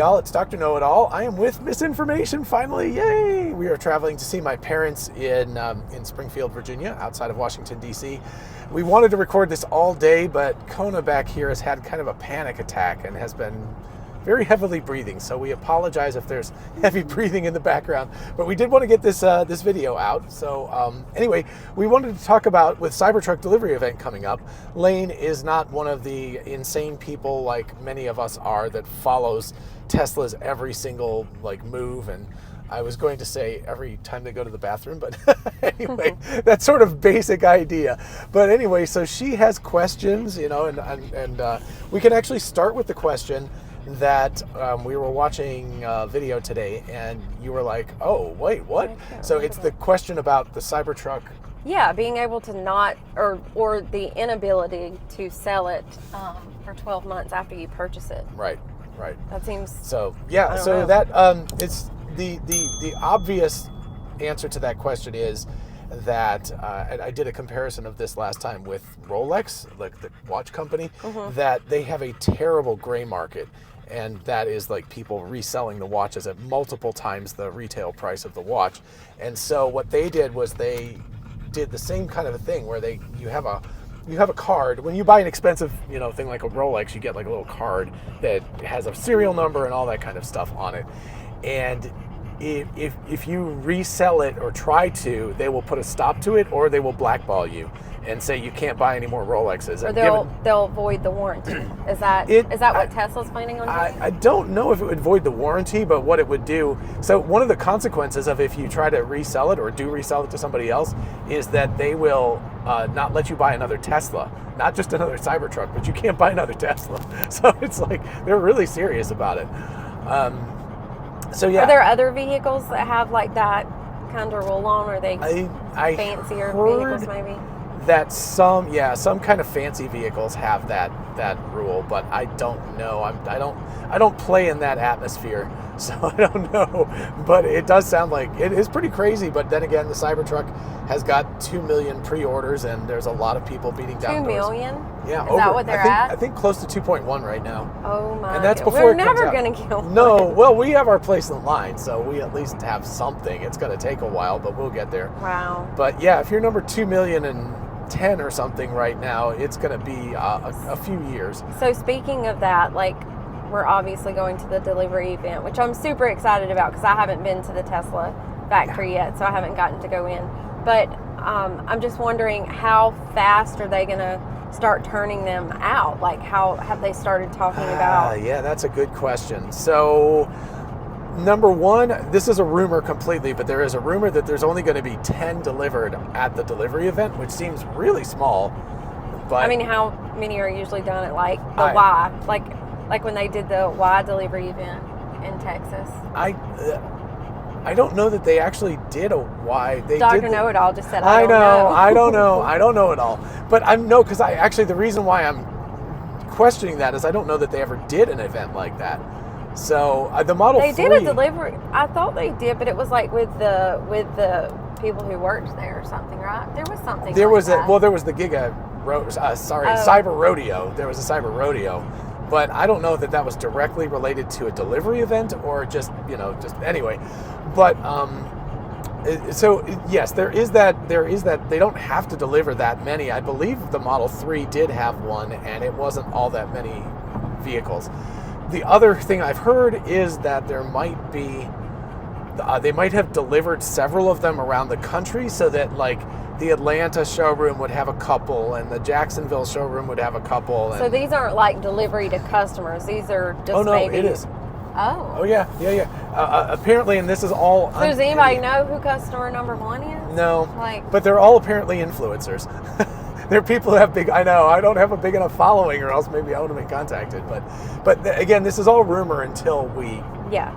y'all, it's Dr. Know-It-All. I am with Misinformation, finally, yay! We are traveling to see my parents in Springfield, Virginia, outside of Washington, D.C. We wanted to record this all day, but Kona back here has had kind of a panic attack and has been very heavily breathing, so we apologize if there's heavy breathing in the background, but we did want to get this this video out. So anyway, we wanted to talk about, with Cybertruck delivery event coming up, Lane is not one of the insane people like many of us are that follows Tesla's every single move, and I was going to say every time they go to the bathroom, but anyway, that sort of basic idea. But anyway, so she has questions, and we can actually start with the question that we were watching a video today, and you were like, oh, wait, what? So it's the question about the Cybertruck. Yeah, being able to not, or the inability to sell it for 12 months after you purchase it. Right. That seems... So, yeah, so that, it's the obvious answer to that question is that I did a comparison of this last time with Rolex, like the watch company, that they have a terrible gray market. And that is people reselling the watches at multiple times the retail price of the watch. And so what they did was they did the same kind of a thing where you have a card. When you buy an expensive thing like a Rolex, you get a little card that has a serial number and all that kind of stuff on it. And if you resell it or try to, they will put a stop to it, or they will blackball you and say you can't buy any more Rolexes. Or they'll void the warranty. Is that what Tesla's planning on doing? I don't know if it would void the warranty, but what it would do. So one of the consequences of if you try to resell it or do resell it to somebody else is that they will not let you buy another Tesla, not just another Cybertruck, but you can't buy another Tesla. So it's they're really serious about it. So yeah. Are there other vehicles that have that kind of roll on? Or are they fancier vehicles maybe? That some kind of fancy vehicles have that rule, but I don't know. I don't play in that atmosphere, so I don't know. But it does sound like it is pretty crazy. But then again, the Cybertruck has got 2 million pre-orders, and there's a lot of people beating down 2 million? Yeah, is that what they're at? I think close to 2.1 right now. Oh my! And that's before we're never going to kill. No, well, we have our place in line, so we at least have something. It's going to take a while, but we'll get there. Wow. But yeah, if you're number 2,000,010 or something right now, it's going to be a few years. So speaking of that, we're obviously going to the delivery event, which I'm super excited about because I haven't been to the Tesla factory yet, so I haven't gotten to go in. But I'm just wondering, how fast are they going to start turning them out? How have they started talking about? Yeah, that's a good question. So, number one, this is a rumor completely, but there is a rumor that there's only going to be 10 delivered at the delivery event, which seems really small. But I mean, how many are usually done at the Y? Like when they did the Y delivery event in Texas. I don't know that they actually did a Y. Dr. Know-It-All just said, I don't know. I don't know it all. But because the reason why I'm questioning that is I don't know that they ever did an event like that. So the Model 3... They did a delivery. I thought they did, but it was with the people who worked there or something, right? There was something. There was that. There was the Cyber Rodeo. There was a Cyber Rodeo. But I don't know that was directly related to a delivery event or just anyway. But so yes, there is that. They don't have to deliver that many. I believe the Model 3 did have one, and it wasn't all that many vehicles. The other thing I've heard is that there might be, they might have delivered several of them around the country, so that the Atlanta showroom would have a couple, and the Jacksonville showroom would have a couple. So these aren't delivery to customers. These are just Oh no, maybe... it is. Oh yeah. Apparently, and this is all... So does anybody know who customer number 1 is? No, but they're all apparently influencers. They're people who have big... I know, I don't have a big enough following, or else maybe I would have been contacted. But again, this is all rumor until we... Yeah.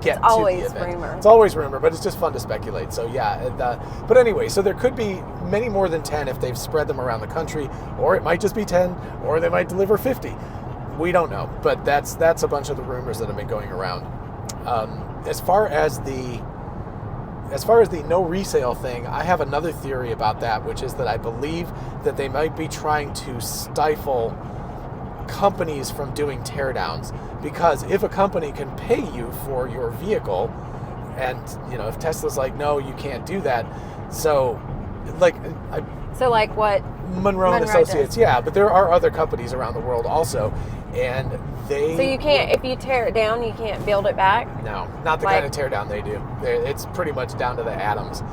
Get it's always to the event. rumor. It's always rumor, but it's just fun to speculate. So yeah, but anyway, so there could be many more than 10 if they've spread them around the country, or it might just be 10, or they might deliver 50. We don't know, but that's a bunch of the rumors that have been going around. As far as the no resale thing, I have another theory about that, which is that I believe that they might be trying to stifle companies from doing teardowns, because if a company can pay you for your vehicle, and if Tesla's like, no, you can't do that, so like what Monroe and Associates, yeah, but there are other companies around the world also, and they... So you can't, if you tear it down, you can't build it back? No, not the kind of tear down they do. It's pretty much down to the atoms.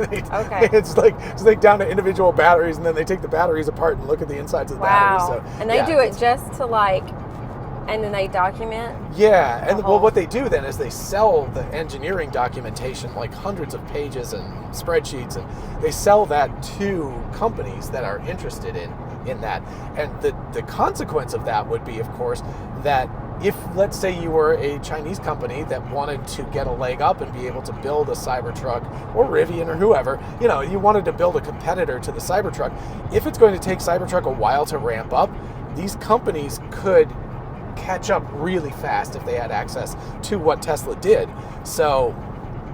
Okay. It's like down to individual batteries, and then they take the batteries apart and look at the insides of the batteries. So, and they do it just to and then they document? Yeah, and what they do then is they sell the engineering documentation, like hundreds of pages and spreadsheets, and they sell that to companies that are interested in that. And the consequence of that would be, of course, that if, let's say, you were a Chinese company that wanted to get a leg up and be able to build a Cybertruck, or Rivian, or whoever, you wanted to build a competitor to the Cybertruck, if it's going to take Cybertruck a while to ramp up, these companies could catch up really fast if they had access to what Tesla did. So,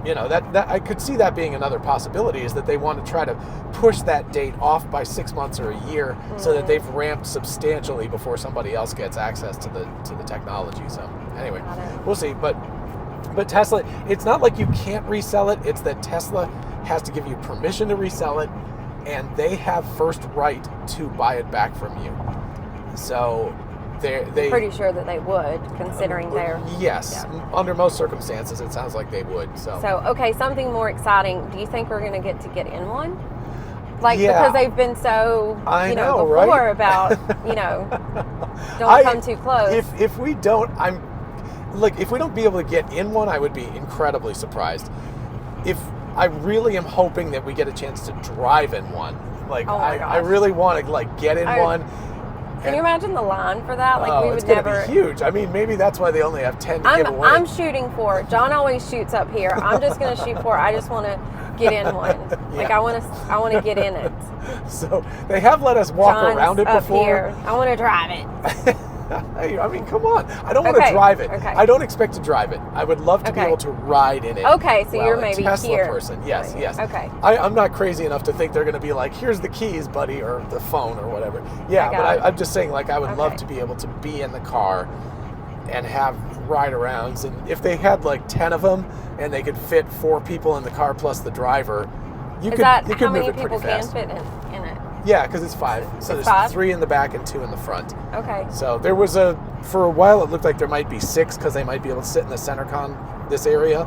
that I could see that being another possibility, is that they want to try to push that date off by 6 months or a year, so that they've ramped substantially before somebody else gets access to the technology. So anyway, we'll see. But Tesla, it's not like you can't resell it. It's that Tesla has to give you permission to resell it, and they have first right to buy it back from you. So I'm pretty sure that they would, considering their... Yes, under most circumstances, it sounds like they would. So okay, something more exciting. Do you think we're going to get in one? Because they've been so, before, right? About, don't come too close. If we don't, if we don't be able to get in one, I would be incredibly surprised. I really am hoping that we get a chance to drive in one. I really want to get in one. Can you imagine the line for that? We would it's never be huge. I mean, maybe that's why they only have 10 to give away. I'm shooting for it. John always shoots up here. I'm just going to shoot for it. I just want to get in one. I want to get in it. So they have let us walk around it before. Here. I want to drive it. I mean, come on. I don't want to drive it. Okay. I don't expect to drive it. I would love to be able to ride in it. Okay, so you're maybe a Tesla here. person. Yes, yes. Okay. I'm not crazy enough to think they're going to be like, here's the keys, buddy, or the phone, or whatever. Yeah, but I'm just saying, I would love to be able to be in the car and have ride-arounds. And if they had 10 of them and they could fit 4 people in the car plus the driver, you could move it pretty fast. How many people can fit in it? Yeah, because it's 5. So there's 5? 3 in the back and 2 in the front. Okay. So there was for a while it looked like there might be 6 because they might be able to sit in the center this area,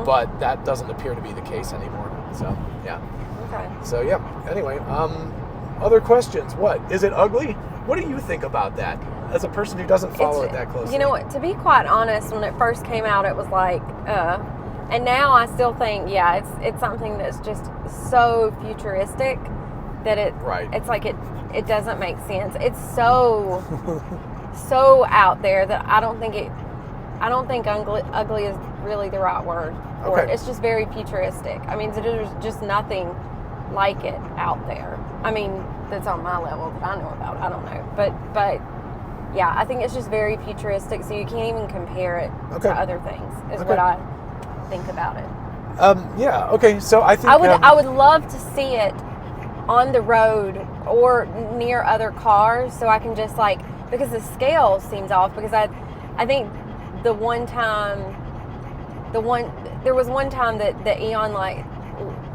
but that doesn't appear to be the case anymore. So yeah. Okay. So yeah. Anyway, other questions? What is it ugly? What do you think about that? As a person who doesn't follow it that closely. You know what? To be quite honest, when it first came out, it was and now I still think, it's something that's just so futuristic that it's it doesn't make sense. It's so out there that I don't think ugly is really the right word for it. It's just very futuristic. I mean, there's just nothing like it out there. I mean, that's on my level that I know about. I don't know, but yeah, I think it's just very futuristic. So you can't even compare it to other things. Is what I think about it. Yeah. Okay. So I think I would love to see it on the road or near other cars, so I can just because the scale seems off. Because I think there was one time that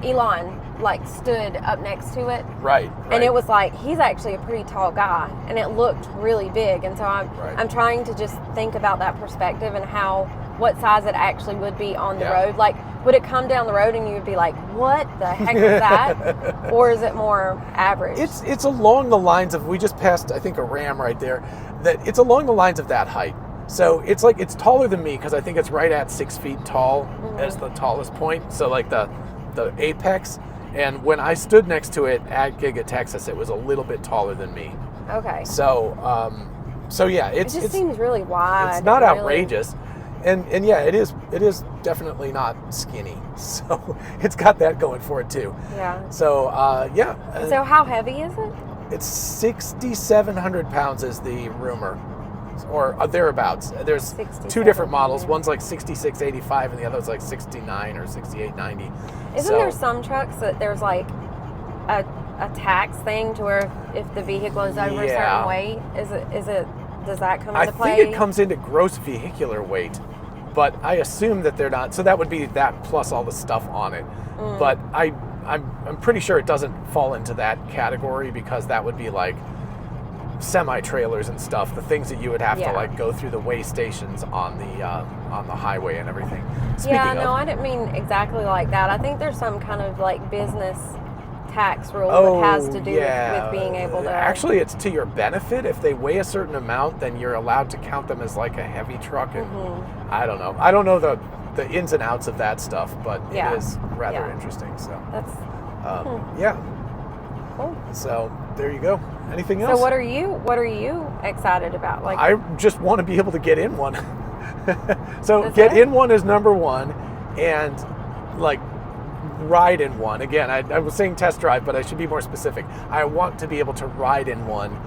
Elon stood up next to it, right, and it was he's actually a pretty tall guy, and it looked really big. And so I'm trying to just think about that perspective and what size it actually would be on the road. Would it come down the road and you would be like, what the heck is that? Or is it more average? It's along the lines of, we just passed, I think, a Ram right there, that it's along the lines of that height. So it's it's taller than me, because I think it's right at 6 feet tall as the tallest point. So the apex. And when I stood next to it at Giga Texas, it was a little bit taller than me. Okay. So yeah, it just seems really wide. It's not outrageous. And yeah, it is definitely not skinny. So it's got that going for it too. Yeah. So yeah. So how heavy is it? It's 6,700 pounds is the rumor, or thereabouts. There's 2 different models. One's 6685 and the other's 69 or 6890. Isn't there some trucks that there's a tax thing to where if the vehicle is over a certain weight, is it does that come I into play? think it comes into gross vehicular weight, but I assume that they're not. So that would be that plus all the stuff on it. But I'm pretty sure it doesn't fall into that category, because that would be like semi-trailers and stuff, the things that you would have to like go through the weigh stations on the highway and everything. I didn't mean exactly like that. I think there's some kind of like business tax rule that has to do with being able to. Actually, it's to your benefit. If they weigh a certain amount, then you're allowed to count them as like a heavy truck. And I don't know the ins and outs of that stuff, but it is rather interesting. So that's cool. So there you go. Anything else? So what are you excited about? Like, I just want to be able to get in one. So get in one is number one, and like ride in one. Again, I was saying test drive, but I should be more specific. I want to be able to ride in one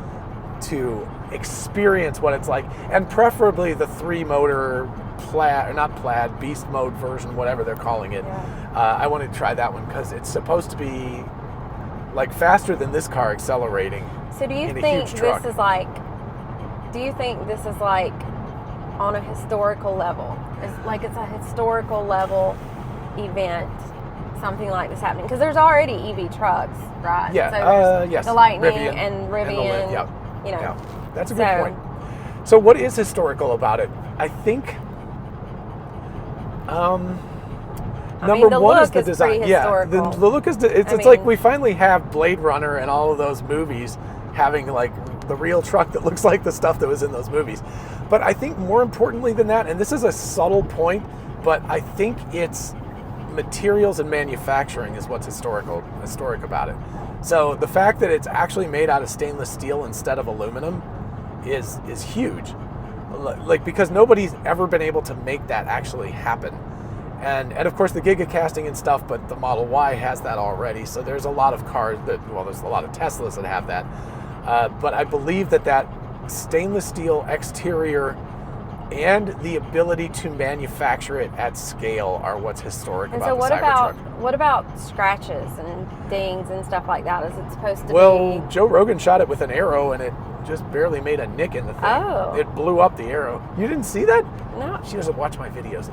to experience what it's like, and preferably the 3-motor beast mode version, whatever they're calling it. I want to try that one because it's supposed to be like faster than this car accelerating. So do you think this is like on a historical level? It's a historical level event, something like this happening? Because there's already EV trucks, right? Yeah. So yes. The Lightning Rivian and Rivian. That's a good point. So what is historical about it? I think number one is the design. Yeah, the look is it's like we finally have Blade Runner and all of those movies having like the real truck that looks like the stuff that was in those movies. But I think more importantly than that, and this is a subtle point, but I think it's materials and manufacturing is what's historic about it. So the fact that it's actually made out of stainless steel instead of aluminum is huge. Like, because nobody's ever been able to make that actually happen. And of course the Giga casting and stuff, but the Model Y has that already. So there's a lot of cars there's a lot of Teslas that have that. But I believe that stainless steel exterior and the ability to manufacture it at scale are what's historic about the Cybertruck. What about scratches and dings and stuff like that? Is it supposed to be? Well, Joe Rogan shot it with an arrow and it just barely made a nick in the thing. Oh. It blew up the arrow. You didn't see that? No. She doesn't watch my videos.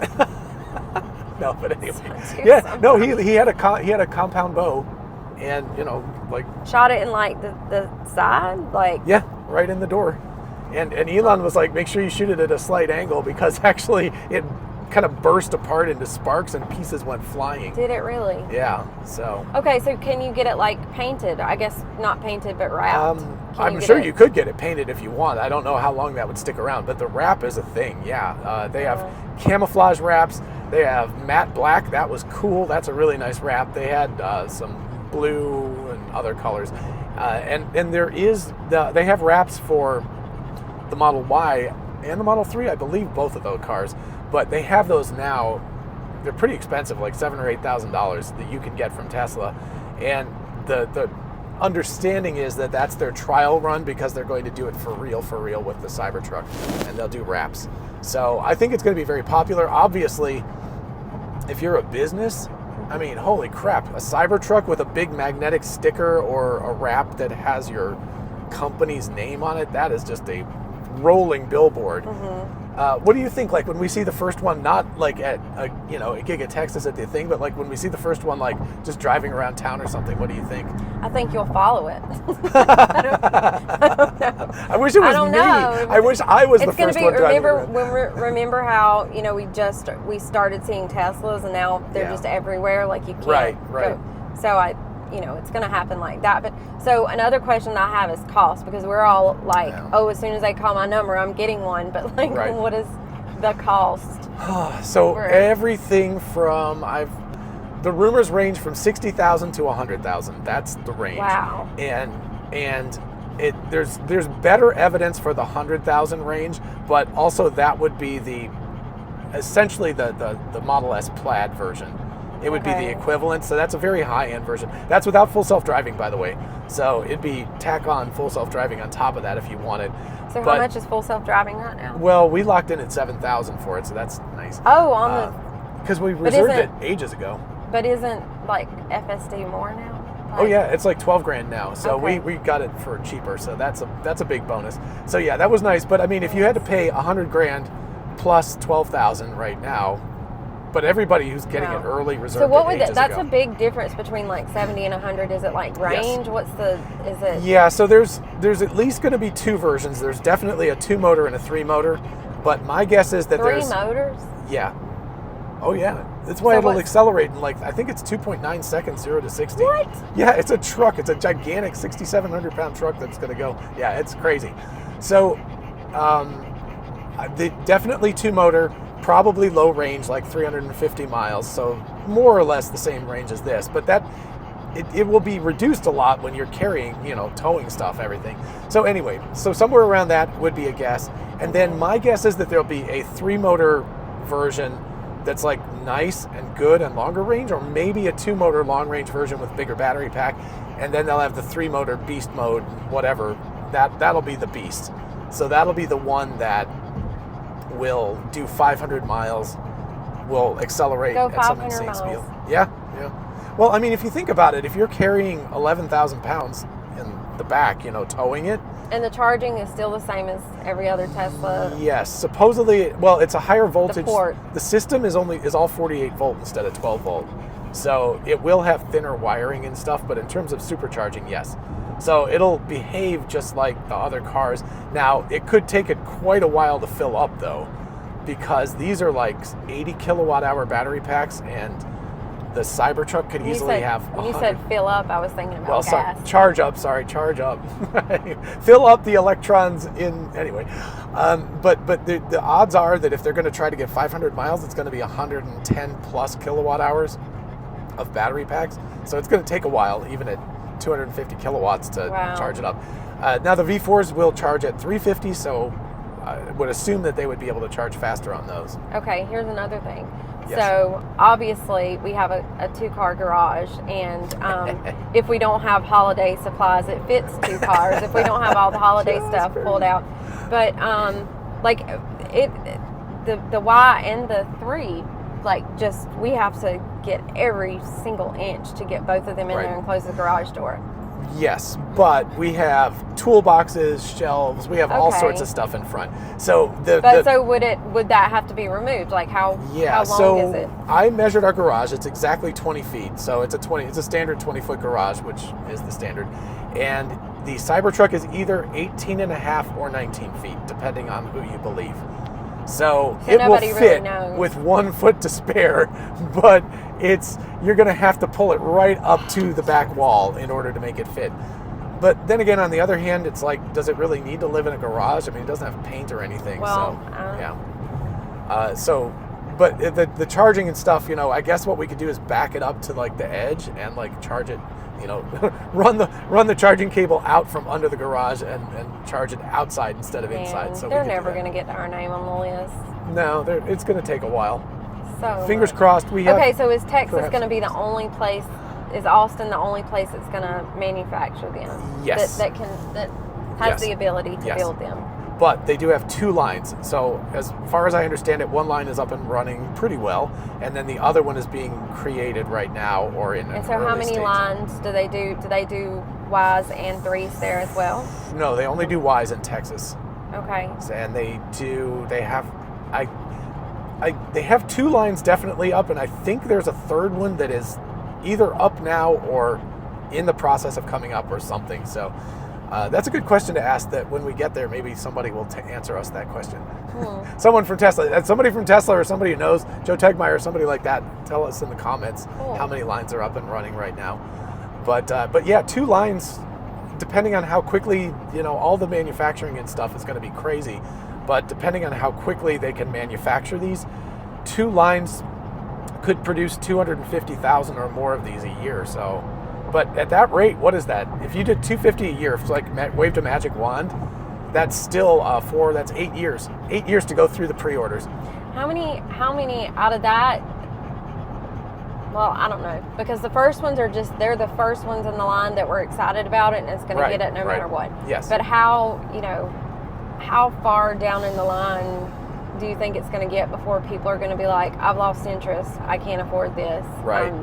No, but anyway. He had a compound bow, and shot it in like the side, like right in the door. And Elon was like, make sure you shoot it at a slight angle, because actually it kind of burst apart into sparks and pieces went flying. Did it really? Yeah. So. Okay, so can you get it like painted? I guess not painted, but wrapped. I'm sure you could get it painted if you want. I don't know how long that would stick around, but the wrap is a thing. Yeah. They have camouflage wraps. They have matte black. That was cool. That's a really nice wrap. They had some blue and other colors, and they have wraps for the Model Y and the Model 3, I believe, both of those cars. But they have those now. They're pretty expensive, like $7,000 or $8,000 that you can get from Tesla. And the understanding is that that's their trial run, because they're going to do it for real with the Cybertruck, and they'll do wraps. So I think it's going to be very popular. Obviously, if you're a business, I mean, holy crap, a Cybertruck with a big magnetic sticker or a wrap that has your company's name on it, that is just a rolling billboard. What do you think, like when we see the first one, not like at a Giga Texas at the thing, but like when we see the first one like just driving around town or something, what do you think? I think you'll follow it. I don't know. I wish it was me. I wish I was the first one driving around. Remember how we started seeing Teslas and now they're just everywhere, like you can't right. go. So it's going to happen like that. But so another question I have is cost, because we're all like, as soon as they call my number, I'm getting one. But like, what is the cost? So everything from the rumors range from 60,000 to 100,000. That's the range. Wow. And there's better evidence for the 100,000 range, but also that would be essentially the Model S Plaid version. It would be the equivalent, so that's a very high-end version. That's without full self-driving, by the way. So it'd be tack on full self-driving on top of that if you wanted. So how much is full self-driving right now? Well, we locked in at 7,000 for it, so that's nice. Oh, because we reserved it ages ago. But isn't like FSD more now? Oh yeah, it's like 12 grand now. So Okay. we got it for cheaper. So that's a big bonus. So yeah, that was nice. But I mean, if you had to pay 100 grand plus 12,000 right now, but everybody who's getting it early reserved. So what would ages that's ago. a big difference between like 70 and 100. Is it like range? What's is it? Yeah, so there's at least going to be two versions. There's definitely a 2-motor and a 3-motor, but my guess is that Three there's motors? Yeah. Oh yeah. That's why So it'll what's- accelerate in like I think it's 2.9 seconds 0 to 60. What? Yeah, it's a truck. It's a gigantic 6,700 pound truck that's going to go. Yeah, it's crazy. So definitely 2-motor. Probably low range, like 350 miles, so more or less the same range as this, but that it will be reduced a lot when you're carrying, towing stuff, everything. So anyway, so somewhere around that would be a guess. And then my guess is that there'll be a 3-motor version that's like nice and good and longer range, or maybe a 2-motor long range version with bigger battery pack, and then they'll have the 3-motor beast mode, whatever. That'll be the beast. So that'll be the one that will do 500 miles, will accelerate Go at some 500 insane miles. speed. Yeah. Well, I mean, if you think about it, if you're carrying 11,000 pounds in the back, towing it. And the charging is still the same as every other Tesla. Yes, supposedly, well, it's a higher voltage. The port. The system is all 48 volt instead of 12 volt. So it will have thinner wiring and stuff, but in terms of supercharging, yes. So it'll behave just like the other cars. Now, it could take it quite a while to fill up though, because these are like 80 kilowatt hour battery packs, and the Cybertruck could easily have 100. When you said fill up, I was thinking about gas. Charge up. Fill up the electrons in, anyway. But the odds are that if they're going to try to get 500 miles, it's going to be 110 plus kilowatt hours of battery packs. So it's going to take a while, even at 250 kilowatts to charge it up. Now the V4s will charge at 350, so I would assume that they would be able to charge faster on those. Okay, here's another thing. Yes. So obviously we have a 2-car garage, and if we don't have holiday supplies, it fits 2 cars. If we don't have all the holiday stuff pulled out, but the Y and the 3, we have to get every single inch to get both of them in there and close the garage door. Yes, but we have toolboxes, shelves, we have all sorts of stuff in front. So so would that have to be removed? Like how long is it? I measured our garage. It's exactly 20 feet. So it's a standard 20-foot garage, which is the standard. And the Cybertruck is either 18 and a half or 19 feet, depending on who you believe. So it will fit with 1 foot to spare, but you're going to have to pull it right up to the back wall in order to make it fit. But then again, on the other hand, it's like, does it really need to live in a garage? I mean, it doesn't have paint or anything. Well, but the charging and stuff, I guess what we could do is back it up to like the edge and like charge it, run the charging cable out from under the garage and charge it outside instead of inside. So they're never going to get our name on the list. No, it's going to take a while. So fingers crossed. So is Texas going to be the only place? Is Austin the only place that's going to manufacture them? Yes. That has the ability to build them. But they do have 2 lines. So as far as I understand it, one line is up and running pretty well, and then the other one is being created right now or in an And so early how many stage. lines do they do? Do they do Ys and 3s there as well? No, they only do Ys in Texas. Okay. And they have 2 lines definitely up, and I think there's a 3rd one that is either up now or in the process of coming up or something. So that's a good question to ask, that when we get there, maybe somebody will answer us that question. Somebody from Tesla or somebody who knows, Joe Tegmeyer or somebody like that, tell us in the comments how many lines are up and running right now. But yeah, 2 lines, depending on how quickly, all the manufacturing and stuff is going to be crazy. But depending on how quickly they can manufacture these, 2 lines could produce 250,000 or more of these a year. So, but at that rate, what is that? If you did 250 a year, if waved a magic wand, that's still that's 8 years. 8 years to go through the pre-orders. How many out of that? Well, I don't know, because the first ones they're the first ones in the line that we're excited about it, and it's going to get it no matter what. Yes. But how far down in the line do you think it's going to get before people are going to be like, I've lost interest, I can't afford this? Right.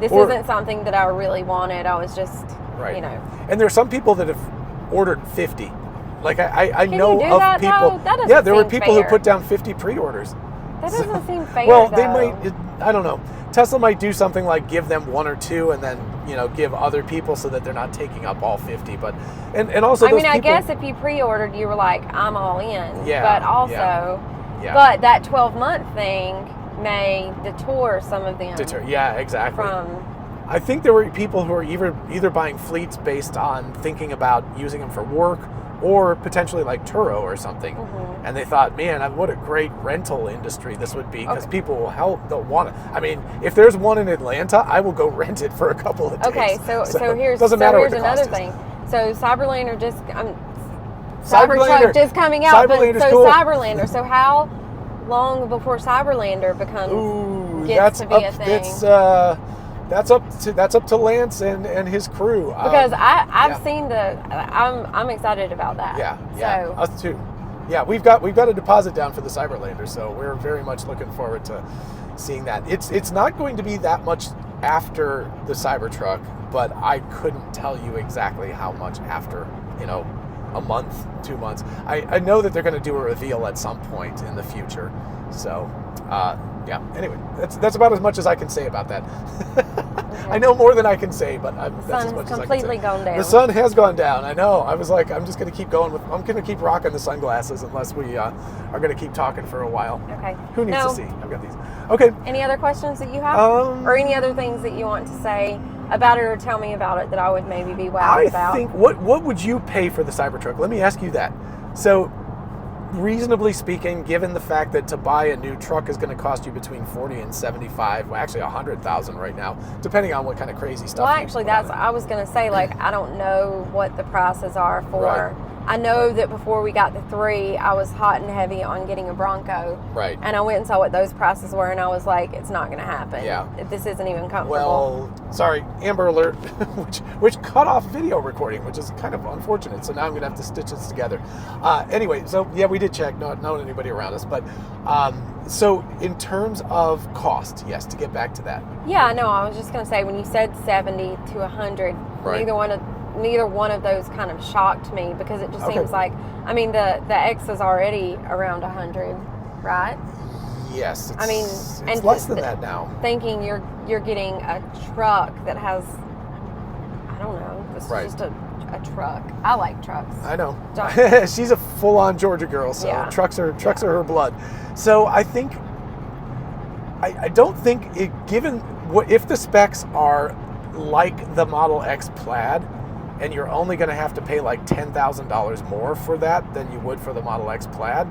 this isn't something that I really wanted. I was just, right. you know. And there are some people that have ordered 50. Like I Can know you do of that, people. though? That doesn't Yeah, there were seem people fair. who put down 50 pre-orders. That doesn't seem fair. Well, though. they might. I don't know. Tesla might do something like give them 1 or 2, and then give other people so that they're not taking up all 50. But and also, I those mean, I people, guess if you pre-ordered, you were like, I'm all in. Yeah, But also, yeah. but that 12-month thing may detour some of them. Yeah, exactly. From. I think there were people who are either buying fleets based on thinking about using them for work, or potentially like Turo or something. Mm-hmm. And they thought, man, what a great rental industry this would be, because people they'll want it. I mean, if there's one in Atlanta, I will go rent it for a couple of days. Okay, so here's here's another thing. So Cyberlander Cybertruck just coming out. Cyberlander's so cool. Cyberlander. So how long before Cyberlander gets to be a thing? That's up to Lance and his crew. Because I've seen I'm excited about that. Yeah, So us too. Yeah, we've got a deposit down for the Cyberlander, so we're very much looking forward to seeing that. It's not going to be that much after the Cybertruck, but I couldn't tell you exactly how much after. A month, 2 months. I know that they're going to do a reveal at some point in the future. So, yeah. Anyway, that's about as much as I can say about that. Okay. I know more than I can say, but that's as sun much has as I can say. completely gone down. The sun has gone down. I know. I was like, I'm just going to keep going I'm going to keep rocking the sunglasses unless we are going to keep talking for a while. Okay. Who needs to see? I've got these. Okay. Any other questions that you have, or any other things that you want to say about it or tell me about it that I would maybe be wowed about? I think, what would you pay for the Cybertruck? Let me ask you that. So, reasonably speaking, given the fact that to buy a new truck is going to cost you between 40 and 75, well, actually 100,000 right now, depending on what kind of crazy stuff. Well, actually, I was going to say, I don't know what the prices are for. Right. I know that before we got the 3, I was hot and heavy on getting a Bronco. Right. And I went and saw what those prices were, and I was like, it's not going to happen. Yeah. This isn't even comfortable. Well, sorry, Amber Alert, which cut off video recording, which is kind of unfortunate. So now I'm going to have to stitch this together. Anyway, so yeah, we did check, not anybody around us. But so in terms of cost, yes, to get back to that. Yeah, no, I was just going to say, when you said 70 to 100, right. Neither one of those kind of shocked me, because it just seems like, I mean, the X is already around 100, right? Yes. It's less than that now. Thinking you're getting a truck that has, I don't know, it's just a truck. I like trucks. I know. She's a full-on Georgia girl, so yeah. trucks are her blood. So I think I don't think given if the specs are like the Model X Plaid, and you're only going to have to pay like $10,000 more for that than you would for the Model X Plaid,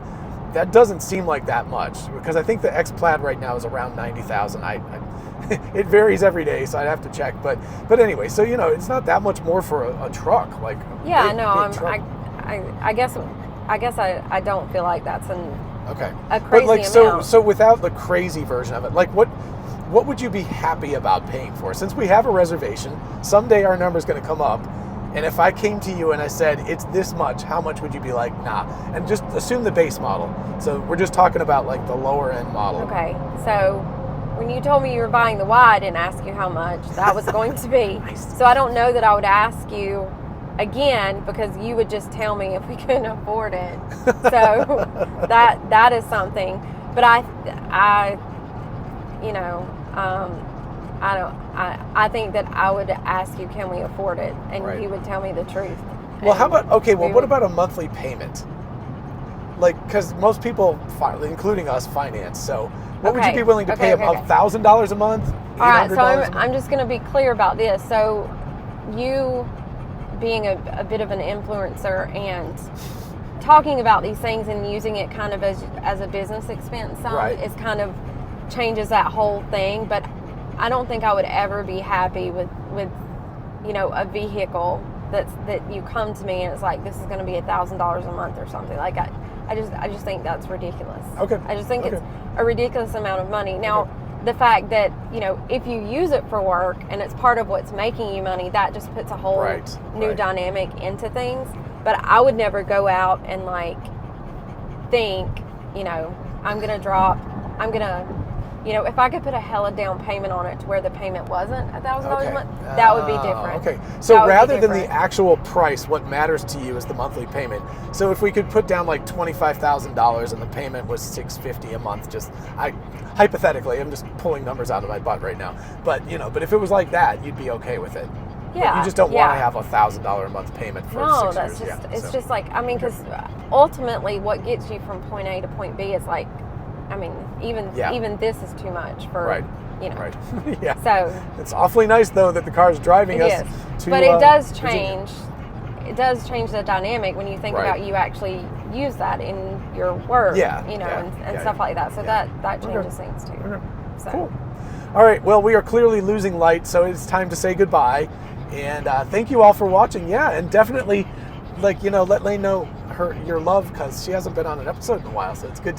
that doesn't seem like that much, because I think the X Plaid right now is around $90,000. It varies every day, so I'd have to check. But anyway, so it's not that much more for a truck. Like yeah, big, no, big truck. I guess I don't feel like that's a crazy but like amount. so without the crazy version of it, like what would you be happy about paying for? Since we have a reservation, someday our number's going to come up. And if I came to you and I said, it's this much, how much would you be like, nah? And just assume the base model. So we're just talking about like the lower end model. Okay, so when you told me you were buying the Y, I didn't ask you how much that was going to be. Nice. So I don't know that I would ask you again, because you would just tell me if we couldn't afford it. So that is something. But I think that I would ask you, can we afford it? And right. you would tell me the truth. Well, what about a monthly payment? Like, because most people, including us, finance. So what would you be willing to pay them? $1,000 a month? $800 All right, so a month? I'm just going to be clear about this. So you being a bit of an influencer and talking about these things and using it kind of as a business expense, right. is kind of changes that whole thing. But I don't think I would ever be happy with a vehicle that you come to me and it's like, this is going to be $1,000 a month or something. Like I just think that's ridiculous. Okay. I just think it's a ridiculous amount of money. Now, the fact that if you use it for work and it's part of what's making you money, that just puts a whole new dynamic into things. But I would never go out and think, I'm gonna You know, if I could put a hella down payment on it to where the payment wasn't $1,000 Okay. a month, that would be different. Okay. So That would be rather than the different. actual price, what matters to you is the monthly payment. So if we could put down like $25,000 and the payment was $650 a month, hypothetically, I'm just pulling numbers out of my butt right now. But but if it was like that, you'd be okay with it. Yeah. But you just don't yeah. want to have $1,000 a month payment for No, 6 that's years. just, Yeah, it's so. just like, I mean, because ultimately what gets you from point A to point B is like, I mean, even this is too much for, Right. you know. Right. Yeah. So It's awfully nice though that the car's driving it us is. to But it does Virginia. change. It does change the dynamic when you think Right. about you actually use that in your work, Yeah, you know, yeah, and yeah, stuff like that. So yeah. that Okay. changes things too. Okay. So. Cool. All right. Well, we are clearly losing light, so it's time to say goodbye. And thank you all for watching. Yeah, and definitely, let Lane know your love, because she hasn't been on an episode in a while. So it's good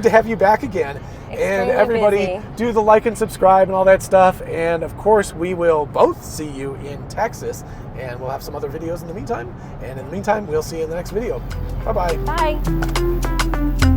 to have you back again. And Extremely everybody, busy. do the like and subscribe and all that stuff. And of course, we will both see you in Texas, and we'll have some other videos in the meantime. And in the meantime, we'll see you in the next video. Bye-bye. Bye.